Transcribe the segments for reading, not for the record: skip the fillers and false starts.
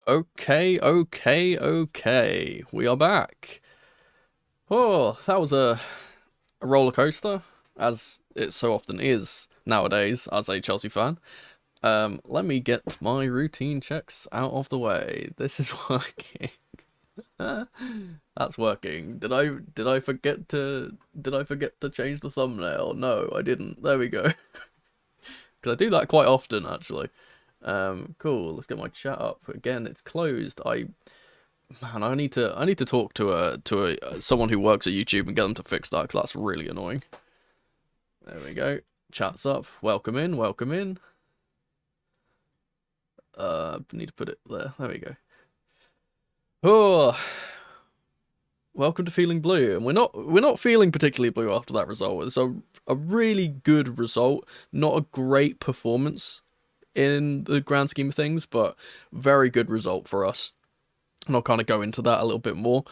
Okay. We are back. Oh, that was a roller coaster, as it so often is nowadays as a Chelsea fan. Let me get my routine checks out of the way. This is working. That's working. Did I forget to change the thumbnail? No, I didn't. There we go. Because I do that quite often, actually. Cool. Let's get my chat up again. It's closed. I need to talk to someone who works at YouTube and get them to fix that, because that's really annoying. There we go. Chat's up. Welcome in. Welcome in. Need to put it there. There we go. Oh, welcome to Feeling Blue, and we're not feeling particularly blue after that result. It's a really good result, not a great performance in the grand scheme of things, but very good result for us. And I'll kind of go into that a little bit more.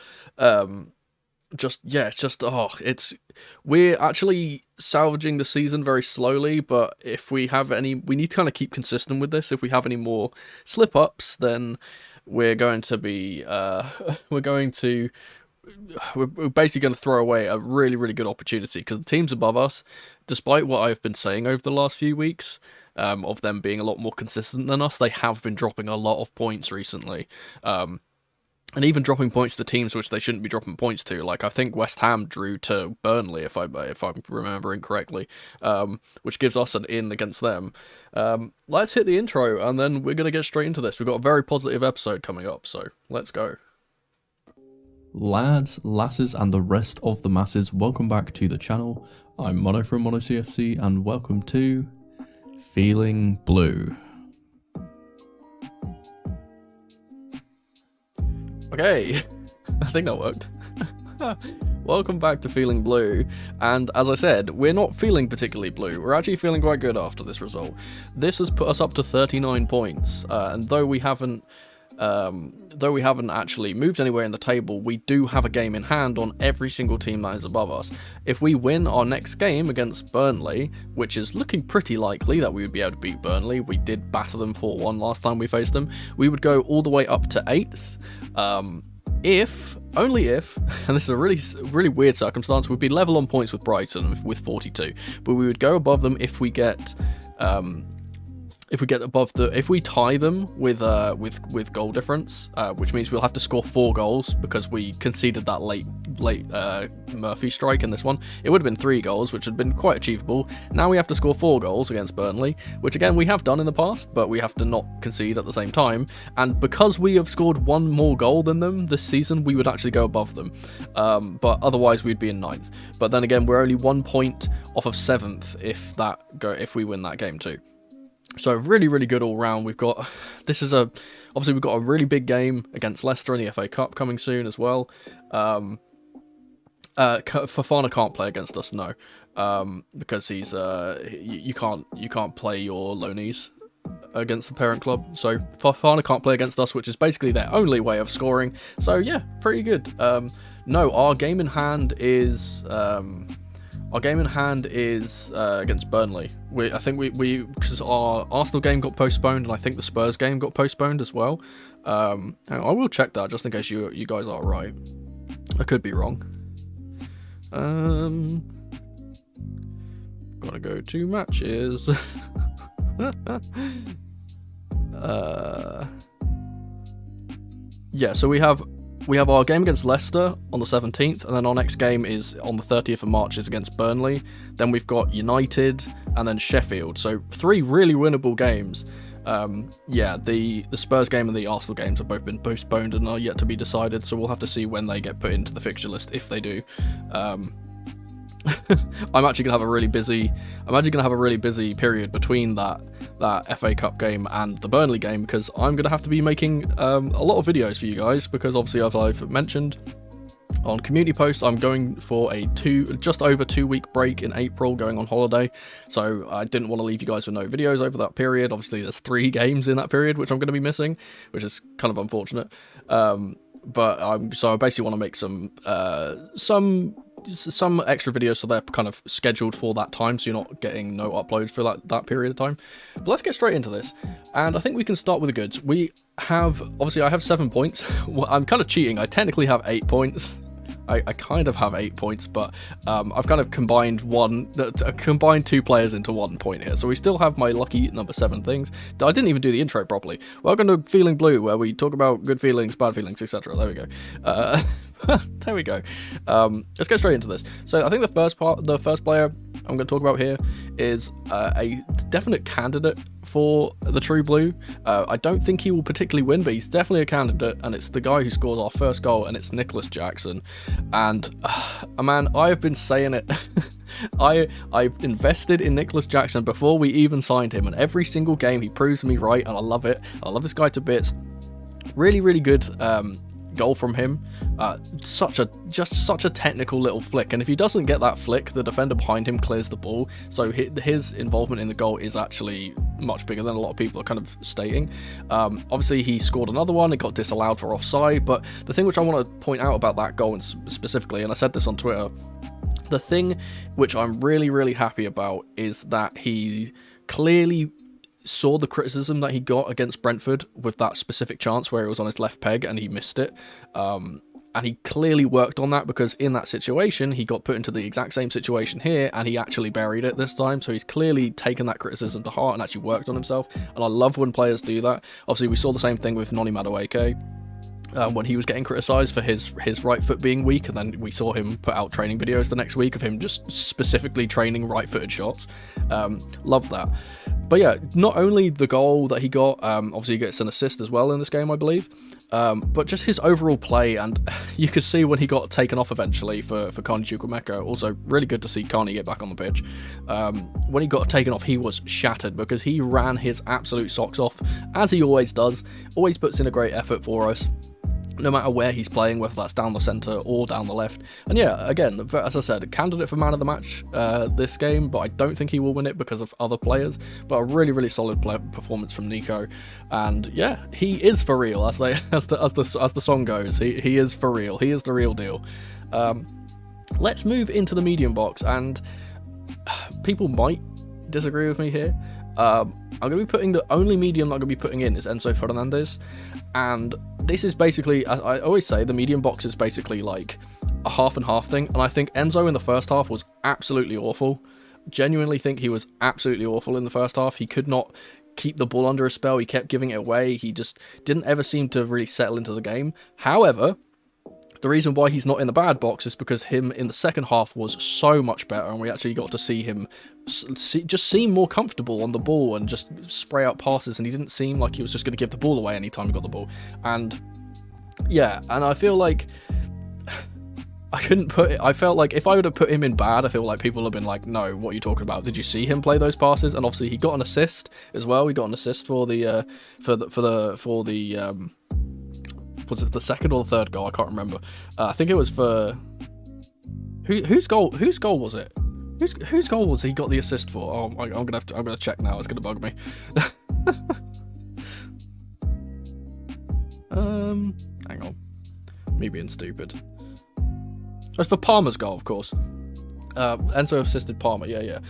We're actually salvaging the season very slowly, but if we have any, we need to kind of keep consistent with this. If we have any more slip ups, then we're going to be, we're basically going to throw away a really, really good opportunity, because the teams above us, despite what I've been saying over the last few weeks, of them being a lot more consistent than us, they have been dropping a lot of points recently. And even dropping points to teams which they shouldn't be dropping points to. Like, I think West Ham drew to Burnley, if I'm remembering correctly, which gives us an in against them. Let's hit the intro, and then we're going to get straight into this. We've got a very positive episode coming up, so let's go. Lads, lasses, and the rest of the masses, welcome back to the channel. I'm Mono from Mono CFC, and welcome to Feeling Blue. Okay, I think that worked. Welcome back to Feeling Blue, and as I said, we're not feeling particularly blue. We're actually feeling quite good after this result. This has put us up to 39 points, and though we haven't actually moved anywhere in the table, we do have a game in hand on every single team that is above us. If we win our next game against Burnley, which is looking pretty likely that we would be able to beat Burnley, we did batter them 4-1 last time we faced them, we would go all the way up to 8th. Only if, and this is a really weird circumstance, we'd be level on points with Brighton with 42, but we would go above them if we get if we tie them with goal difference, which means we'll have to score 4 goals because we conceded that late Murphy strike in this one. It would have been 3 goals, which had been quite achievable. Now we have to score 4 goals against Burnley, which again we have done in the past, but we have to not concede at the same time. And because we have scored 1 more goal than them this season, we would actually go above them. But otherwise we'd be in 9th. But then again, we're only 1 point off of 7th if we win that game too. So really, really good all round. We've got obviously we've got a really big game against Leicester in the FA Cup coming soon as well. Fofana can't play against us, no, because he's you can't play your loanees against the parent club. So Fofana can't play against us, which is basically their only way of scoring. So yeah, pretty good. No, our game in hand is against Burnley. I think we because our Arsenal game got postponed, and I think the Spurs game got postponed as well. I will check that just in case you guys are right. I could be wrong. Gotta go to matches. Yeah, so we have our game against Leicester on the 17th, and then our next game is on the 30th of March is against Burnley. Then we've got United and then Sheffield. So 3 really winnable games. Yeah, the Spurs game and the Arsenal games have both been postponed and are yet to be decided, so we'll have to see when they get put into the fixture list, if they do. I'm actually gonna have a really busy period between that FA Cup game and the Burnley game, because I'm gonna have to be making a lot of videos for you guys, because obviously, as I've mentioned on community posts, I'm going for a just over 2 week break in April, going on holiday. So I didn't want to leave you guys with no videos over that period. Obviously there's 3 games in that period which I'm going to be missing, which is kind of unfortunate. But I basically want to make some some extra videos, so they're kind of scheduled for that time, so you're not getting no uploads for that period of time. But let's get straight into this, and I think we can start with the goods. We have, obviously I have 7 points. Well, I'm kind of cheating, I technically have 8 points. I kind of have 8 points, but I've kind of combined 2 players into 1 point here. So we still have my lucky number 7 things. I didn't even do the intro properly. Welcome to Feeling Blue, where we talk about good feelings, bad feelings, etc. There we go. There we go. Let's get straight into this. So I think the first player I'm going to talk about here is a definite candidate for the True Blue. I don't think he will particularly win, but he's definitely a candidate, and it's the guy who scores our first goal, and it's Nicholas Jackson. And man, I've been saying it. I've invested in Nicholas Jackson before we even signed him, and every single game he proves me right, and I love it. I love this guy to bits. Really, really good goal from him. Such a technical little flick, and if he doesn't get that flick, the defender behind him clears the ball, so his involvement in the goal is actually much bigger than a lot of people are kind of stating. Obviously he scored another one, it got disallowed for offside, but the thing which I want to point out about that goal specifically, and I said this on Twitter, the thing which I'm really, really happy about is that he clearly saw the criticism that he got against Brentford with that specific chance where it was on his left peg and he missed it. And he clearly worked on that, because in that situation he got put into the exact same situation here and he actually buried it this time. So he's clearly taken that criticism to heart and actually worked on himself, and I love when players do that. Obviously we saw the same thing with Noni Madueke when he was getting criticised for his right foot being weak, and then we saw him put out training videos the next week of him just specifically training right-footed shots. Love that. But yeah, not only the goal that he got, obviously he gets an assist as well in this game, I believe, but just his overall play, and you could see when he got taken off eventually for Carney Chukwuemeka. Also really good to see Carney get back on the pitch. When he got taken off, he was shattered because he ran his absolute socks off, as he always does, always puts in a great effort for us, no matter where he's playing, whether that's down the centre or down the left. And yeah, again, as I said, a candidate for man of the match this game, but I don't think he will win it because of other players. But a really, really solid performance from Nico, and yeah, he is for real, as the song goes. He is for real. He is the real deal. Let's move into the medium box, and people might disagree with me here. I'm going to be putting the only medium I'm going to be putting in is Enzo Fernandez, and this is basically, I always say, the medium box is basically like a half and half thing, and I think Enzo in the first half was absolutely awful. Genuinely think he was absolutely awful in the first half. He could not keep the ball under a spell, he kept giving it away, he just didn't ever seem to really settle into the game. However, the reason why he's not in the bad box is because him in the second half was so much better, and we actually got to see him just seem more comfortable on the ball and just spray out passes, and he didn't seem like he was just going to give the ball away anytime he got the ball. And yeah, and I feel like I felt like if I would have put him in bad, I feel like people would have been like, no, what are you talking about? Did you see him play those passes? And obviously he got an assist as well. He got an assist for the was it the second or the third goal? I can't remember. I think it was for whose goal was it? Whose goal was he got the assist for? Oh, I'm gonna check now. It's gonna bug me. Hang on, me being stupid. It's for Palmer's goal, of course. Enzo assisted Palmer. Yeah.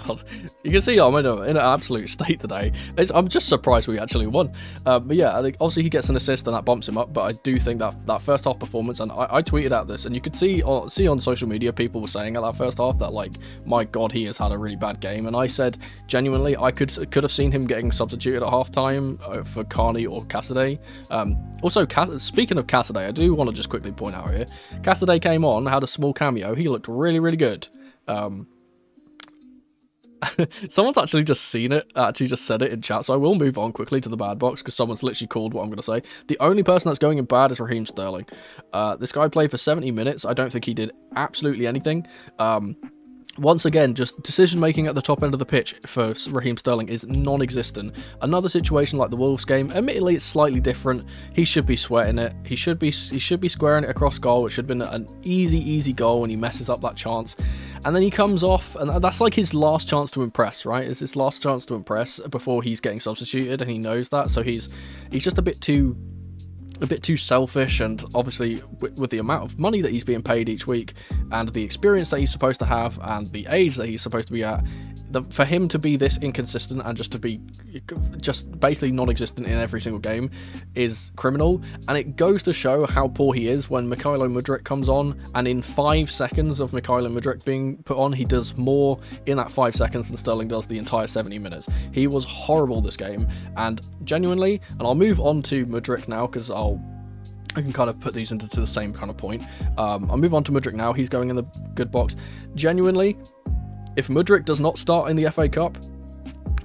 God, you can see I'm in an absolute state today. I'm just surprised we actually won. But yeah, I think obviously he gets an assist and that bumps him up. But I do think that first half performance, and I tweeted out this, and you could see on social media people were saying at that first half that, like, my God, he has had a really bad game. And I said genuinely I could have seen him getting substituted at halftime for Carney or Cassidy. Also, speaking of Cassidy, I do want to just quickly point out here, Cassidy came on, had a small cameo. He looked really, really good. Someone's actually just seen it, actually just said it in chat, so I will move on quickly to the bad box because someone's literally called what I'm going to say. The only person that's going in bad is Raheem Sterling. This guy played for 70 minutes. I don't think he did absolutely anything. Once again, just decision-making at the top end of the pitch for Raheem Sterling is non-existent. Another situation like the Wolves game, admittedly it's slightly different. He should be sweating it. He should be squaring it across goal. It should have been an easy goal, and he messes up that chance. And then he comes off, and that's like his last chance to impress, right? It's his last chance to impress before he's getting substituted, and he knows that. So he's just a bit too a bit too selfish, and obviously with the amount of money that he's being paid each week and the experience that he's supposed to have and the age that he's supposed to be at, for him to be this inconsistent and just to be just basically non-existent in every single game is criminal. And it goes to show how poor he is when Mykhailo Mudryk comes on, and in 5 seconds of Mykhailo Mudryk being put on, he does more in that 5 seconds than Sterling does the entire 70 minutes. He was horrible this game, and genuinely, and I'll move on to Mudryk now because I can kind of put these into the same kind of point. I'll move on to Mudryk now. He's going in the good box. Genuinely, if Mudryk does not start in the FA Cup,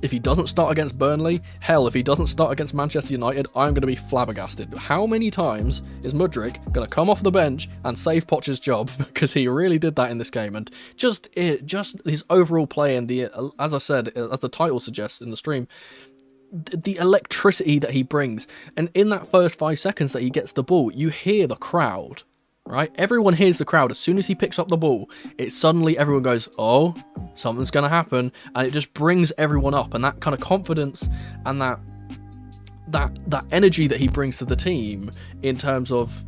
if he doesn't start against Burnley, hell, if he doesn't start against Manchester United, I'm going to be flabbergasted. How many times is Mudryk going to come off the bench and save Poch's job? Because he really did that in this game. And just his overall play, and as I said, as the title suggests in the stream, the electricity that he brings. And in that first 5 seconds that he gets the ball, you hear the crowd, right? Everyone hears the crowd. As soon as he picks up the ball, it suddenly everyone goes, oh, something's going to happen. And it just brings everyone up. And that kind of confidence and that energy that he brings to the team in terms of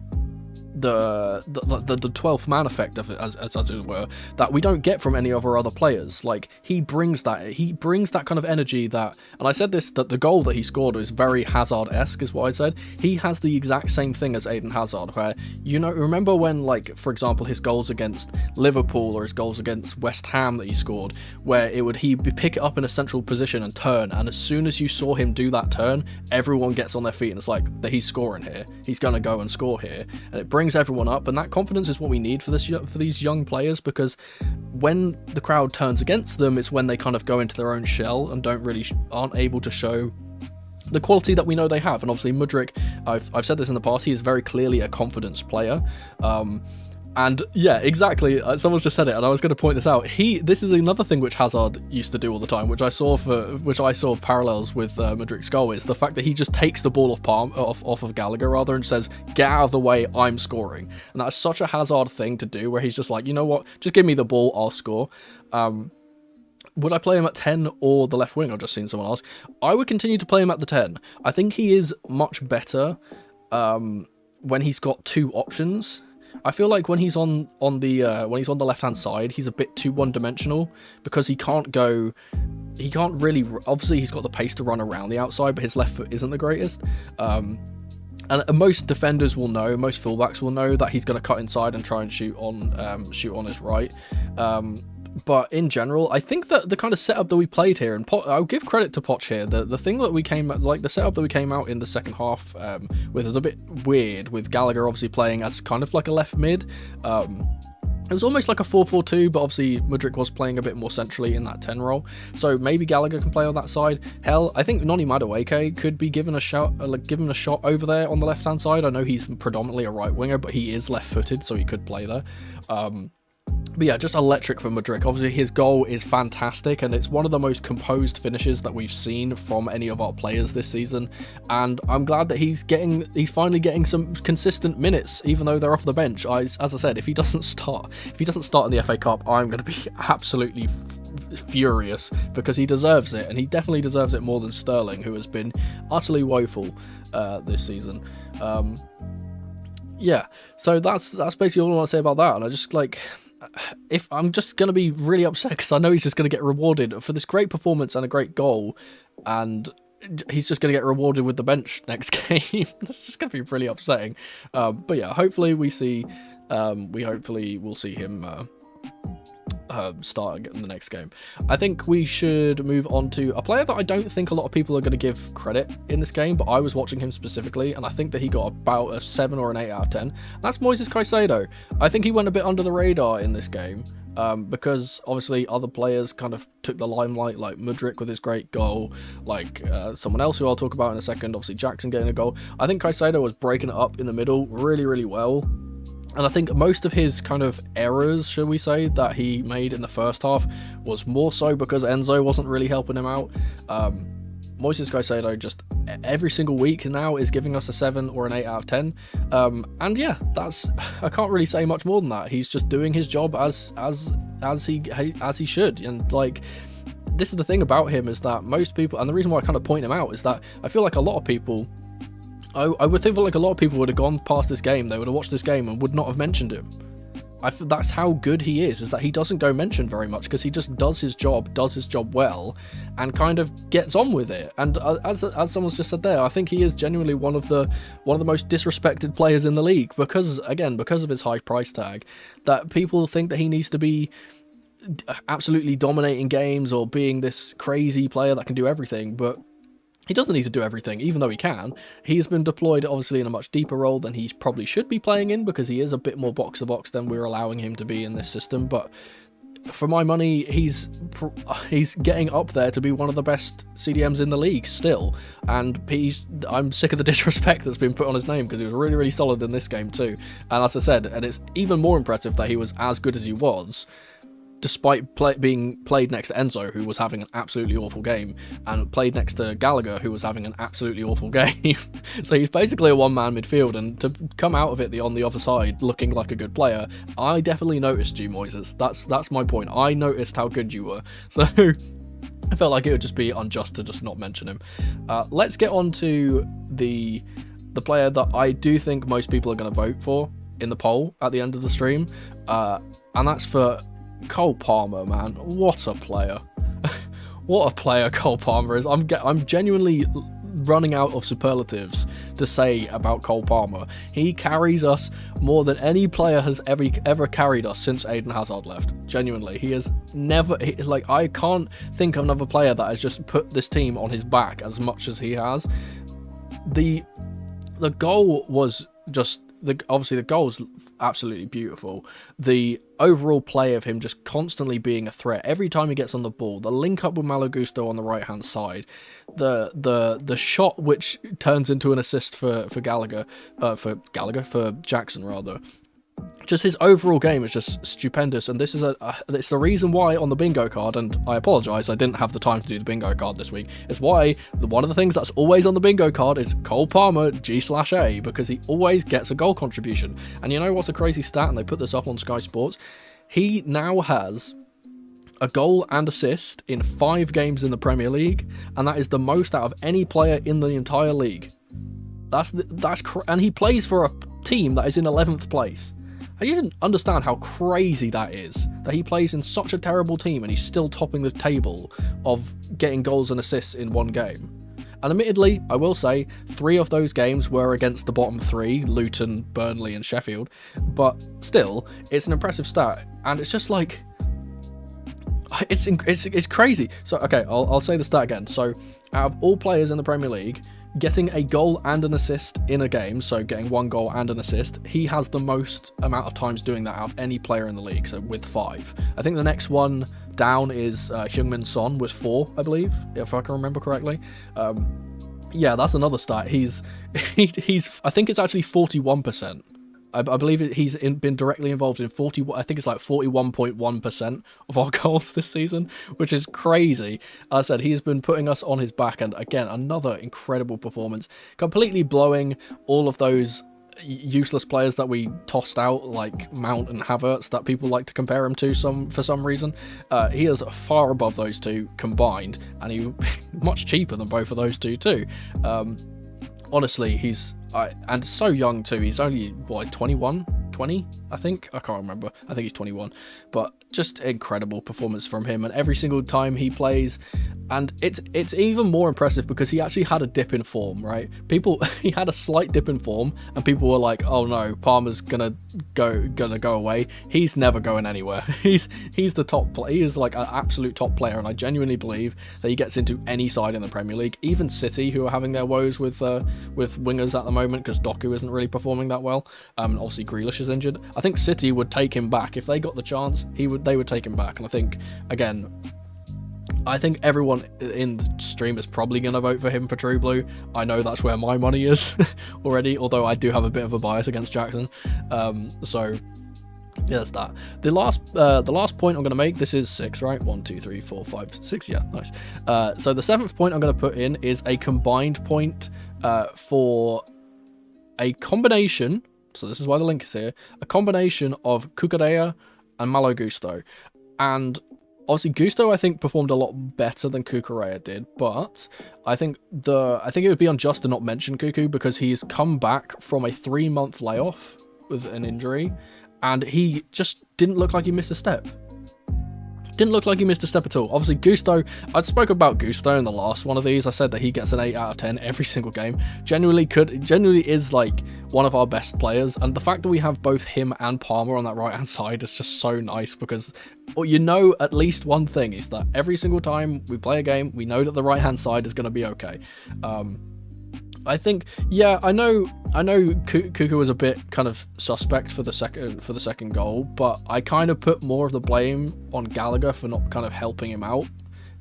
the 12th man effect of it, as it were, that we don't get from any of our other players. Like, he brings that kind of energy that, and I said this, that the goal that he scored was very Hazard-esque, is what I said. He has the exact same thing as Eden Hazard, where, remember when, like, for example, his goals against Liverpool or his goals against West Ham that he scored, where he'd pick it up in a central position and turn, and as soon as you saw him do that turn, everyone gets on their feet and it's like, that he's scoring here, he's going to go and score here, and it brings everyone up. And that confidence is what we need for these young players, because when the crowd turns against them, it's when they kind of go into their own shell and aren't able to show the quality that we know they have. And obviously Mudryk, I've said this in the past, he is very clearly a confidence player. And yeah, exactly. Someone's just said it, and I was going to point this out. This is another thing which Hazard used to do all the time, which I saw parallels with Mudryk's goal, is the fact that he just takes the ball off of Gallagher rather, and says, "Get out of the way, I'm scoring." And that's such a Hazard thing to do, where he's just like, you know what, just give me the ball, I'll score. Would I play him at 10 or the left wing? I've just seen someone ask. I would continue to play him at the 10. I think he is much better when he's got two options. I feel like when he's on the left hand side, he's a bit too one-dimensional, because he can't really, obviously he's got the pace to run around the outside, but his left foot isn't the greatest. And most defenders will know, most fullbacks will know that he's going to cut inside and try and shoot on his right. But in general, I think that the kind of setup that we played here, and I'll give credit to Poch here, the thing that we came, like the setup that we came out in the second half with is a bit weird, with Gallagher obviously playing as kind of like a left mid. It was almost like a 4-4-2, but obviously Mudryk was playing a bit more centrally in that 10 role. So maybe Gallagher can play on that side. Hell, I think Noni Madueke could be given a shot over there on the left-hand side. I know he's predominantly a right winger, but he is left-footed, so he could play there. But yeah, just electric for Mudryk. Obviously, his goal is fantastic, and it's one of the most composed finishes that we've seen from any of our players this season. And I'm glad that he's finally getting some consistent minutes, even though they're off the bench. As I said, if he doesn't start in the FA Cup, I'm going to be absolutely furious, because he deserves it, and he definitely deserves it more than Sterling, who has been utterly woeful this season. Yeah, so that's basically all I want to say about that. And I just if I'm just going to be really upset, because I know he's just going to get rewarded for this great performance and a great goal, and he's just going to get rewarded with the bench next game. That's just going to be really upsetting. But yeah, hopefully we'll see him start in the next game. I think we should move on to a player that I don't think a lot of people are going to give credit in this game, but I was watching him specifically, and I think that he got about a 7 or an 8 out of 10. That's Moises Caicedo. I think he went a bit under the radar in this game, because obviously other players kind of took the limelight, like Mudryk with his great goal, like someone else who I'll talk about in a second, obviously Jackson getting a goal. I think Caicedo was breaking it up in the middle really, really well. And I think most of his kind of errors, shall we say, that he made in the first half was more so because Enzo wasn't really helping him out. Moises Caicedo just every single week now is giving us a 7 or an 8 out of 10. And yeah, I can't really say much more than that. He's just doing his job as he should. And like, this is the thing about him, is that most people, and the reason why I kind of point him out, is that I feel like a lot of people I would think that like a lot of people would have gone past this game, they would have watched this game and would not have mentioned him. That's how good he is that he doesn't go mentioned very much, because he just does his job well, and kind of gets on with it. And as someone's just said there, I think he is genuinely one of the most disrespected players in the league, because of his high price tag, that people think that he needs to be absolutely dominating games or being this crazy player that can do everything, but he doesn't need to do everything, even though he can. He's been deployed, obviously, in a much deeper role than he probably should be playing in, because he is a bit more box-to-box than we're allowing him to be in this system. But for my money, he's getting up there to be one of the best CDMs in the league still. And I'm sick of the disrespect that's been put on his name, because he was really, really solid in this game too. And as I said, and it's even more impressive that he was as good as he was, despite being played next to Enzo, who was having an absolutely awful game, and played next to Gallagher, who was having an absolutely awful game. So he's basically a one-man midfield, and to come out of it on the other side looking like a good player, I definitely noticed you, Moises. That's my point. I noticed how good you were. So I felt like it would just be unjust to just not mention him. Let's get on to the player that I do think most people are going to vote for in the poll at the end of the stream, and that's for Cole Palmer, man. What a player. What a player Cole Palmer is. I'm genuinely running out of superlatives to say about Cole Palmer. He carries us more than any player has ever carried us since Eden Hazard left. Genuinely. He has never... I can't think of another player that has just put this team on his back as much as he has. The goal was just... Obviously, the goal is absolutely beautiful. The overall play of him just constantly being a threat every time he gets on the ball, the link up with Malo Gusto on the right hand side, the shot which turns into an assist for Jackson rather. Just his overall game is just stupendous, and this is it's the reason why on the bingo card, and I apologise, I didn't have the time to do the bingo card this week. It's why one of the things that's always on the bingo card is Cole Palmer G/A, because he always gets a goal contribution. And you know what's a crazy stat, and they put this up on Sky Sports? He now has a goal and assist in 5 games in the Premier League, and that is the most out of any player in the entire league. And he plays for a team that is in 11th place. I didn't understand how crazy that is, that he plays in such a terrible team and he's still topping the table of getting goals and assists in one game. And admittedly, I will say, 3 of those games were against the bottom 3, Luton, Burnley and Sheffield, but still, it's an impressive stat, and it's just like... It's crazy. So, okay, I'll say the stat again. So, out of all players in the Premier League, getting a goal and an assist in a game, so getting 1 goal and an assist, he has the most amount of times doing that out of any player in the league, so with 5. I think the next one down is Heung-min Son with 4, I believe, if I can remember correctly. Yeah, that's another stat. He's I think it's actually 41%. I believe he's been directly involved in 41.1% of our goals this season, which is crazy. As I said, he's been putting us on his back, and again, another incredible performance, completely blowing all of those useless players that we tossed out, like Mount and Havertz, that people like to compare him to for some reason. He is far above those two combined, and he's much cheaper than both of those two too. Honestly, and so young too. He's only, 21? 20, I think? I can't remember. I think he's 21. But just incredible performance from him, and every single time he plays, and it's even more impressive because he actually had a dip in form, right? He had a slight dip in form, and people were like, oh no, Palmer's gonna go away. He's never going anywhere. He's the top player. He is like an absolute top player, and I genuinely believe that he gets into any side in the Premier League, even City, who are having their woes with wingers at the moment because Doku isn't really performing that well. Obviously Grealish is injured. I think City would take him back if they got the chance. They would take him back, and I think, again, everyone in the stream is probably going to vote for him for True Blue. I know that's where my money is already, although I do have a bit of a bias against Jackson. So yeah, that's that. The last point I'm going to make, this is 6, right? 1, 2, 3, 4, 5, 6. Yeah, nice. So the 7th point I'm going to put in is a combined point for a combination. So this is why the link is here. A combination of Cucurella and Malo Gusto. And Obviously, Gusto I think performed a lot better than Cucurella did, but I think it would be unjust to not mention Cuckoo because he's come back from a 3-month layoff with an injury, and he just didn't look like he missed a step. Didn't look like he missed a step at all. Obviously, Gusto, I spoke about Gusto in the last one of these. I said that he gets an 8 out of 10 every single game. Genuinely is like one of our best players. And the fact that we have both him and Palmer on that right-hand side is just so nice because, well, you know, at least one thing is that every single time we play a game, we know that the right-hand side is going to be okay. I think, yeah, I know Cuckoo was a bit kind of suspect for the second goal, but I kind of put more of the blame on Gallagher for not kind of helping him out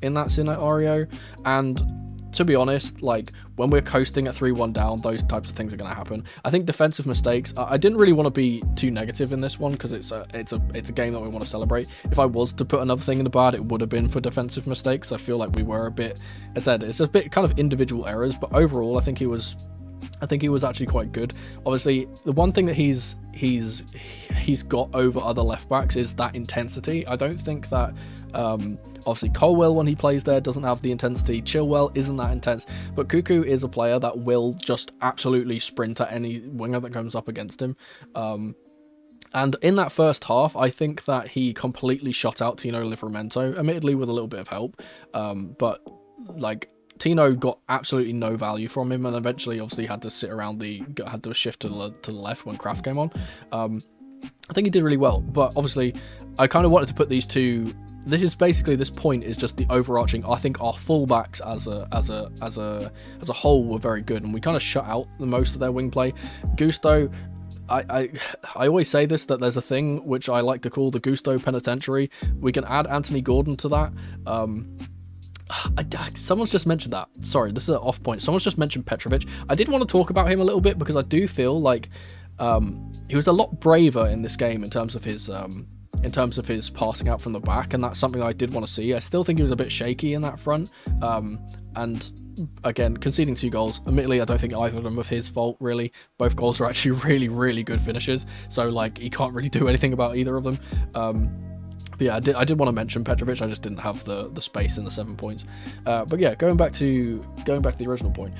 in that scenario. And to be honest, like when we're coasting at 3-1 down, those types of things are going to happen. I think defensive mistakes, I didn't really want to be too negative in this one because it's a game that we want to celebrate. If I was to put another thing in the bad, it would have been for defensive mistakes. I feel like we were a bit, as I said, it's a bit kind of individual errors, but overall I think he was actually quite good. Obviously, the one thing that he's got over other left backs is that intensity. I don't think that obviously Colwell, when he plays there, doesn't have the intensity. Chilwell isn't that intense, but Cuckoo is a player that will just absolutely sprint at any winger that comes up against him. And in that first half, I think that he completely shut out Tino Livramento, admittedly with a little bit of help, but like Tino got absolutely no value from him, and eventually obviously had to sit around had to shift to the left when Kraft came on. I think he did really well, but obviously I kind of wanted to put these two. This point is just the overarching. I think our fullbacks as a whole were very good, and we kind of shut out the most of their wing play. Gusto, I always say this, that there's a thing which I like to call the Gusto Penitentiary. We can add Anthony Gordon to that. Someone's just mentioned that. Sorry, this is an off point. Someone's just mentioned Petrovic. I did want to talk about him a little bit because I do feel like he was a lot braver in this game in terms of his passing out from the back, and that's something I did want to see. I still think he was a bit shaky in that front, and again, conceding 2 goals, admittedly I don't think either of them was his fault really. Both goals are actually really, really good finishes, so like he can't really do anything about either of them. But yeah, I did want to mention Petrovic. I just didn't have the space in the 7 points. But yeah, going back to the original point.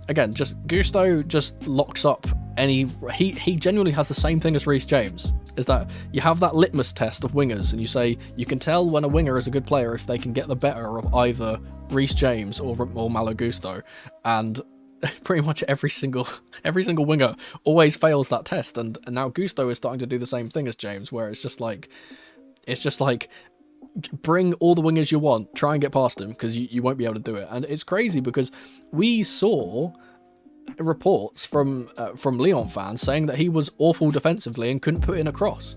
Again, just Gusto just locks up any. He genuinely has the same thing as Reece James. Is that you have that litmus test of wingers, and you say you can tell when a winger is a good player if they can get the better of either Reece James or Malo Gusto, and pretty much every single winger always fails that test. And now Gusto is starting to do the same thing as James, where it's just like bring all the wingers you want, try and get past him, because you won't be able to do it. And it's crazy because we saw reports from Lyon fans saying that he was awful defensively and couldn't put in a cross.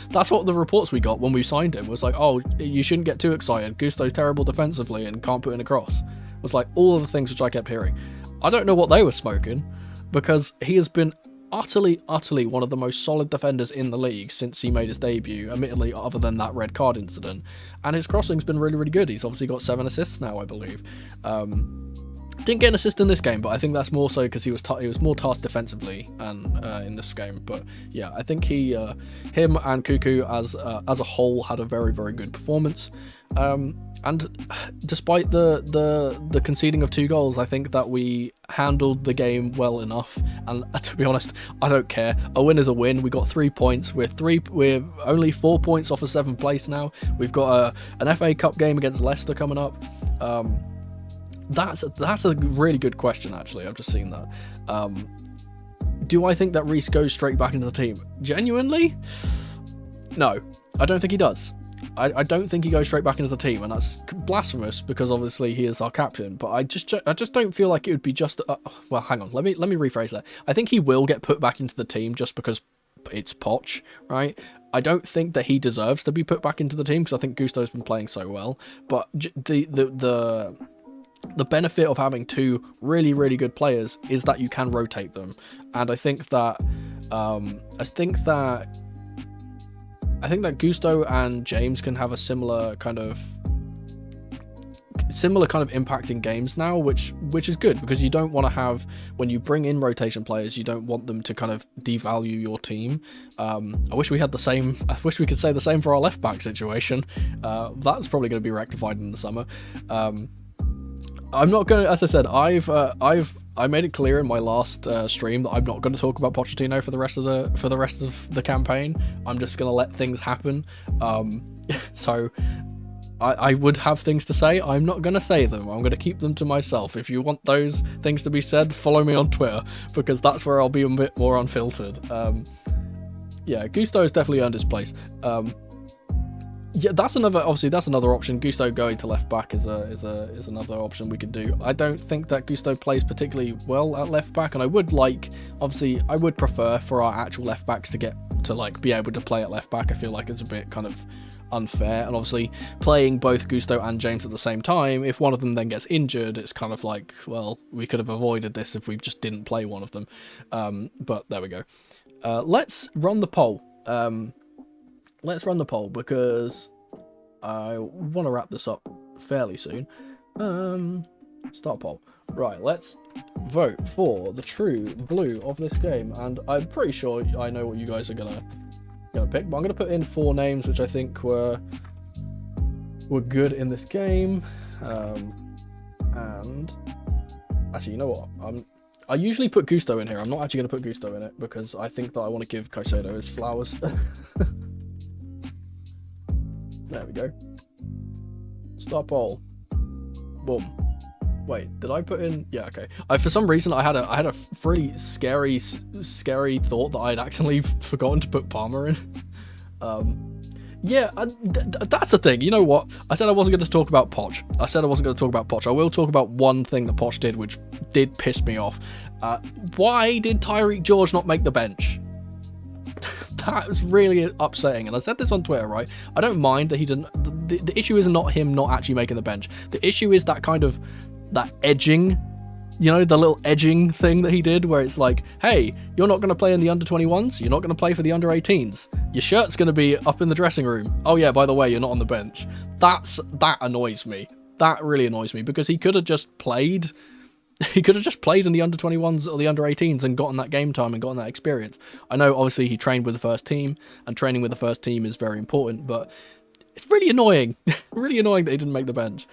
That's what the reports we got when we signed him was like, oh, you shouldn't get too excited, Gusto's terrible defensively and can't put in a cross. It was like all of the things which I kept hearing. I don't know what they were smoking, because he has been utterly one of the most solid defenders in the league since he made his debut, admittedly other than that red card incident, and his crossing's been really, really good. He's obviously got 7 assists now, I believe. Didn't get an assist in this game, but I think that's more so because he was more tasked defensively and in this game. But yeah, I think him and Cuckoo as a whole had a very, very good performance. And despite the conceding of 2 goals, I think that we handled the game well enough. And to be honest, I don't care. A win is a win. We got 3 points. We're only 4 points off of 7th place now. We've got an FA Cup game against Leicester coming up. That's a really good question, actually. I've just seen that. Do I think that Reece goes straight back into the team? Genuinely? No, I don't think he does. I don't think he goes straight back into the team, and that's blasphemous because obviously he is our captain. But I just don't feel like it would be just. Well, hang on. Let me rephrase that. I think he will get put back into the team just because it's Poch, right? I don't think that he deserves to be put back into the team because I think Gusto's been playing so well. But the benefit of having 2 really, really good players is that you can rotate them, and I think that Gusto and James can have a similar kind of similar kind of impact in games now, which is good, because you don't want to have, when you bring in rotation players, you don't want them to kind of devalue your team. I wish we could say the same for our left back situation. That's probably going to be rectified in the summer. I'm not going to, as I said, I made it clear in my last stream that I'm not going to talk about Pochettino for the rest of the campaign. I'm just going to let things happen. So I would have things to say. I'm not going to say them. I'm going to keep them to myself. If you want those things to be said, follow me on Twitter, because that's where I'll be a bit more unfiltered. Yeah, Gusto has definitely earned his place. Yeah, that's another option. Gusto going to left back is another option we could do. I don't think that Gusto plays particularly well at left back, and I would prefer for our actual left backs to get to like be able to play at left back. I feel like it's a bit kind of unfair, and obviously playing both Gusto and James at the same time, if one of them then gets injured, it's kind of like, well, we could have avoided this if we just didn't play one of them. But there we go. Let's run the poll. Let's run the poll, because I want to wrap this up fairly soon. Start poll. Right, let's vote for the true blue of this game, and I'm pretty sure I know what you guys are gonna pick, but I'm gonna put in 4 names which I think were good in this game. And actually, you know what? I usually put Gusto in here. I'm not actually gonna put Gusto in it, because I think that I want to give Caicedo his flowers. There we go. Start poll. Boom. Wait, did I put in? Yeah, okay. For some reason I had a really scary thought that I'd accidentally forgotten to put Palmer in. Yeah, that's the thing. You know what? I said I wasn't going to talk about Poch. I will talk about one thing that Poch did, which did piss me off. Why did Tyreek George not make the bench? That was really upsetting, and I said this on Twitter, right? I don't mind that he didn't. The issue is not him not actually making the bench. The issue is that edging, you know, the little edging thing that he did, where it's like, hey, you're not going to play in the under-21s, you're not going to play for the under-18s, your shirt's going to be up in the dressing room. Oh yeah, by the way, you're not on the bench. That annoys me. That really annoys me, because he could have just played. He could have just played in the under-21s or the under-18s and gotten that game time and gotten that experience. I know, obviously, he trained with the first team, and training with the first team is very important, but it's really annoying. Really annoying that he didn't make the bench.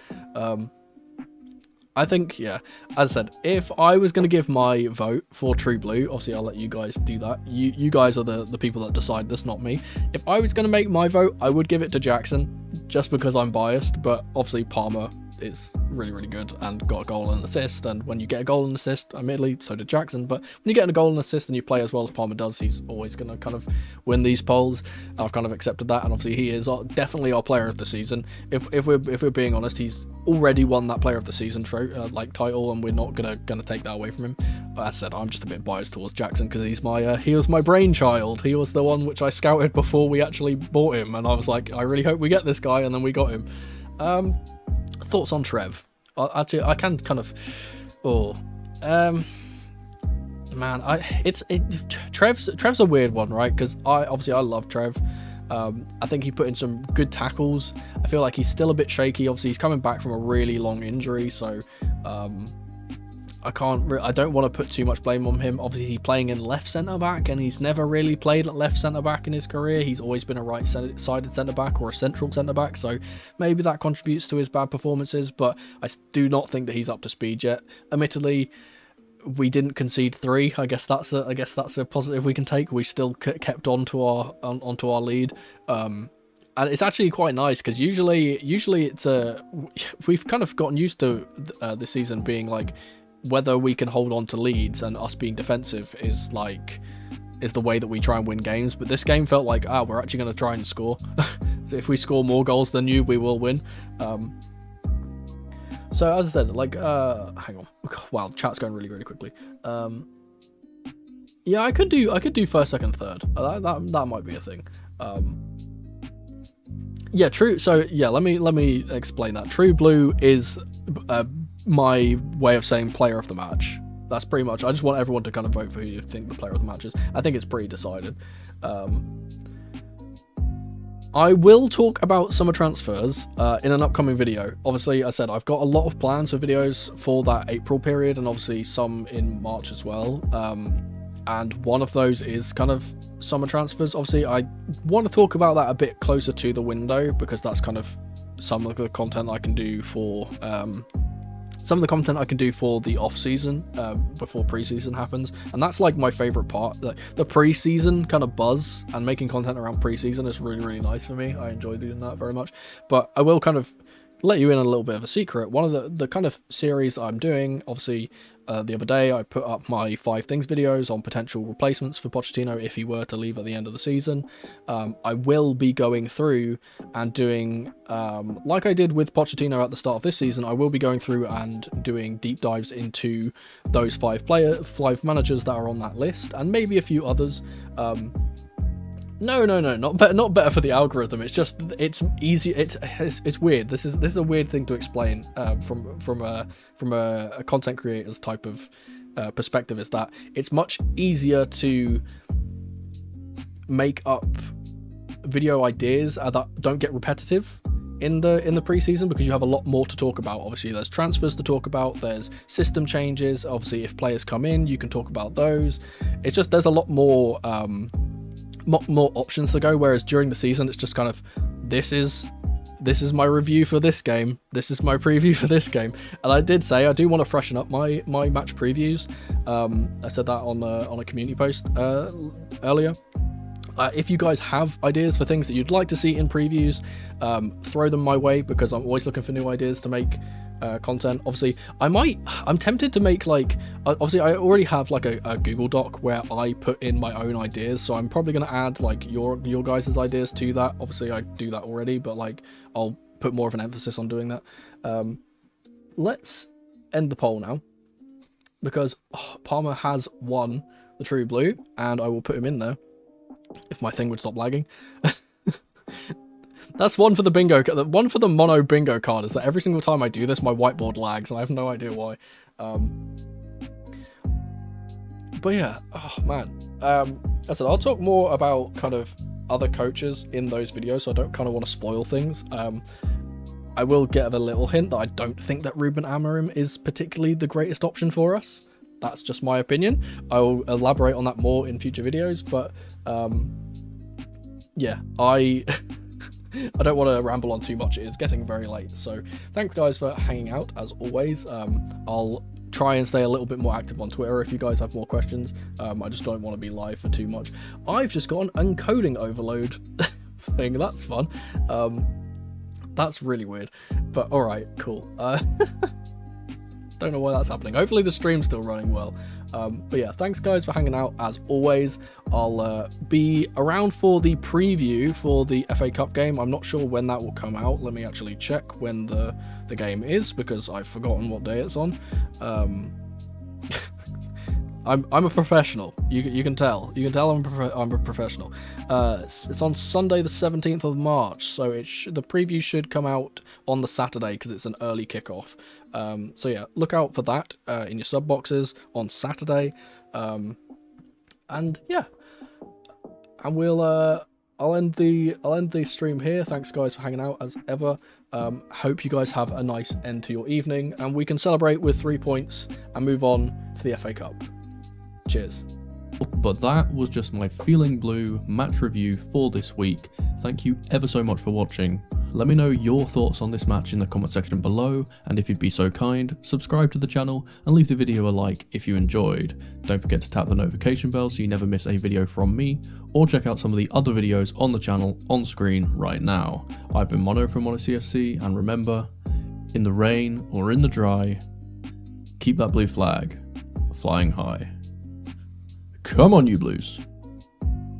I think, yeah, as I said, if I was going to give my vote for True Blue, obviously I'll let you guys do that. You guys are the people that decide this, not me. If I was going to make my vote, I would give it to Jackson, just because I'm biased, but obviously Palmer is really, really good and got a goal and an assist, and when you get a goal and assist, admittedly, so did Jackson, but when you get a goal and assist and you play as well as Palmer does, he's always going to kind of win these polls. I've kind of accepted that, and obviously he is definitely our player of the season. If we're being honest, he's already won that player of the season title, and we're not gonna take that away from him. As I said, I'm just a bit biased towards Jackson, because he was my brainchild. He was the one which I scouted before we actually bought him, and I was like, I really hope we get this guy, and then we got him. Thoughts on Trev? Actually, I can kind of. Trev's a weird one, right? Because I love Trev. I think he put in some good tackles. I feel like he's still a bit shaky. Obviously, he's coming back from a really long injury, so I don't want to put too much blame on him. Obviously, he's playing in left centre back, and he's never really played at left centre back in his career. He's always been a right-sided centre back or a central centre back, so maybe that contributes to his bad performances. But I do not think that he's up to speed yet. Admittedly, we didn't concede 3. I guess that's a positive we can take. We still kept onto our lead. And it's actually quite nice, because usually it's we've kind of gotten used to this season being like, whether we can hold on to leads and us being defensive is the way that we try and win games. But this game felt like, we're actually going to try and score. So if we score more goals than you, we will win. So as I said, like, hang on. Wow, chat's going really, really quickly. Yeah, I could do first, second, third. That might be a thing. Yeah, true. So yeah, let me explain that. True Blue is my way of saying player of the match. That's pretty much. I just want everyone to kind of vote for who you think the player of the match is. I think it's pretty decided. I will talk about summer transfers in an upcoming video. Obviously, I said I've got a lot of plans for videos for that April period, and obviously some in March as well. And one of those is kind of summer transfers. Obviously, I want to talk about that a bit closer to the window, because that's kind of some of the content I can do for the off season before preseason happens, and that's like my favorite part. The preseason kind of buzz and making content around preseason is really nice for me. I enjoy doing that very much. But I will kind of let you in a little bit of a secret. One of the kind of series that I'm doing, obviously, the other day I put up my 5 things videos on potential replacements for Pochettino if he were to leave at the end of the season. I will be going through and doing, like I did with Pochettino at the start of this season, I will be going through and doing deep dives into those 5 managers that are on that list, and maybe a few others. No, not better for the algorithm. It's just, it's easy. It's weird. This is a weird thing to explain from a content creator's type of perspective. Is that it's much easier to make up video ideas that don't get repetitive in the preseason, because you have a lot more to talk about. Obviously, there's transfers to talk about. There's system changes. Obviously, if players come in, you can talk about those. It's just, there's a lot more options to go, whereas during the season it's just kind of, this is my review for this game, this is my preview for this game. And I did say I do want to freshen up my match previews. I said that on a community post earlier. If you guys have ideas for things that you'd like to see in previews, throw them my way, because I'm always looking for new ideas to make content. Obviously, I'm tempted to make, like, obviously I already have like a Google Doc where I put in my own ideas, so I'm probably going to add like your guys' ideas to that. Obviously I do that already, but like I'll put more of an emphasis on doing that. Let's end the poll now, because Palmer has won the True Blue, and I will put him in there if my thing would stop lagging. That's one for the bingo. One for the mono bingo card is that every single time I do this, my whiteboard lags, and I have no idea why. But yeah, oh man. I said I'll talk more about kind of other coaches in those videos, so I don't kind of want to spoil things. I will give a little hint that I don't think that Ruben Amorim is particularly the greatest option for us. That's just my opinion. I'll elaborate on that more in future videos, but yeah, I don't want to ramble on too much. It's getting very late, so thanks guys for hanging out as always. I'll try and stay a little bit more active on Twitter if you guys have more questions. I just don't want to be live for too much. I've just got an encoding overload thing. That's fun. That's really weird, but all right, cool. Don't know why that's happening. Hopefully the stream's still running well. But yeah, thanks guys for hanging out as always. I'll be around for the preview for the FA Cup game. I'm not sure when that will come out. Let me actually check when the game is, because I've forgotten what day it's on. I'm a professional. You can tell. You can tell I'm a professional. It's on Sunday the 17th of March, so the preview should come out on the Saturday, because it's an early kickoff. So yeah, look out for that in your sub boxes on Saturday. And yeah, and I'll end the stream here. Thanks guys for hanging out as ever. Hope you guys have a nice end to your evening, and we can celebrate with 3 points and move on to the FA Cup. Cheers. But that was just my Feeling Blue match review for this week. Thank you ever so much for watching. Let me know your thoughts on this match in the comment section below, and if you'd be so kind, subscribe to the channel and leave the video a like if you enjoyed. Don't forget to tap the notification bell so you never miss a video from me, or check out some of the other videos on the channel on screen right now. I've been Mono from Mono CFC, and remember, in the rain or in the dry, keep that blue flag flying high. Come on, you Blues.